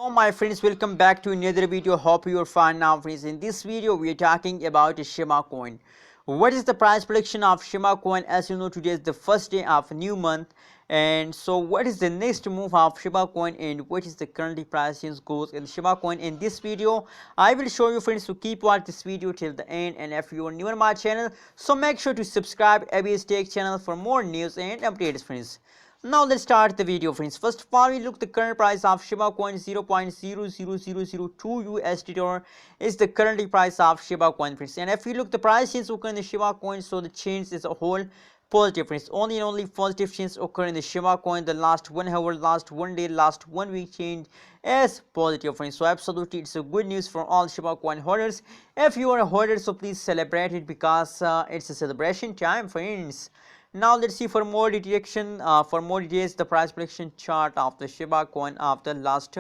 Hello my friends, welcome back to another video. Hope you are fine now friends. In this video we are talking about Shiba coin. What is the price prediction of Shiba coin? As you know, today is the first day of a new month, and so what is the next move of Shiba coin and what is the currently price change goes in Shiba coin? In this video I will show you friends, to keep watch this video till the end. And if you are new on my channel, so make sure to subscribe ABS Tech channel for more news and updates friends. Now let's start the video friends. First of all, we look the current price of Shiba coin. 0.00002 USD is the currently price of Shiba coin friends. And if we look the price change occur in the Shiba coin, so the change is a whole positive friends. Only and only positive change occur in the Shiba coin. The last 1 hour, last 1 day, last 1 week change is positive friends. So absolutely it's a good news for all Shiba coin holders. If you are a holder, so please celebrate it because it's a celebration time friends. Now let's see for more detection, for more details, the price prediction chart of the Shiba coin of the last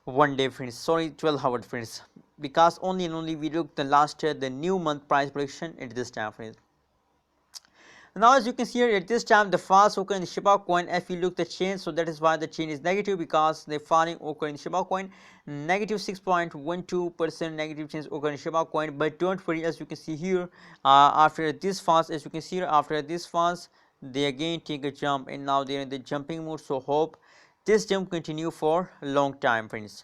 1 day friends, sorry 12 hours friends, because only and only we look the last the new month price prediction at this time friends. Now as you can see here, at this time the falls occur in the Shiba coin. If you look the change, so that is why the change is negative, because the falling occur in Shiba coin. Negative 6.12% negative change occur in Shiba coin. But don't worry, as you can see here, after this falls, as you can see here, after this falls they again take a jump, and now they are in the jumping mode. So hope this jump continue for a long time friends.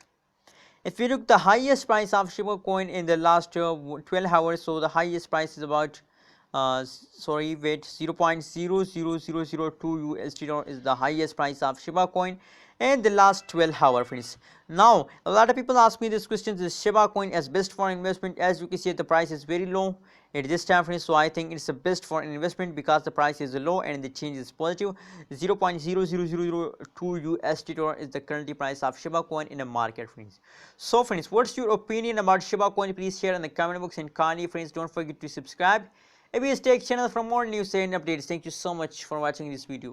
If you look the highest price of Shiba coin in the last 12 hours, so the highest price is about 0.00002 USD is the highest price of Shiba coin in the last 12 hours friends. Now a lot of people ask me this question: is Shiba coin as best for investment? As you can see, the price is very low at this time friends, so I think it's the best for an investment because the price is low and the change is positive. 0.00002 USD is the currently price of Shiba coin in the market friends. So friends, what's your opinion about Shiba coin? Please share in the comment box, and kindly friends don't forget to subscribe ABS Tech channel for more news and updates. Thank you so much for watching this video.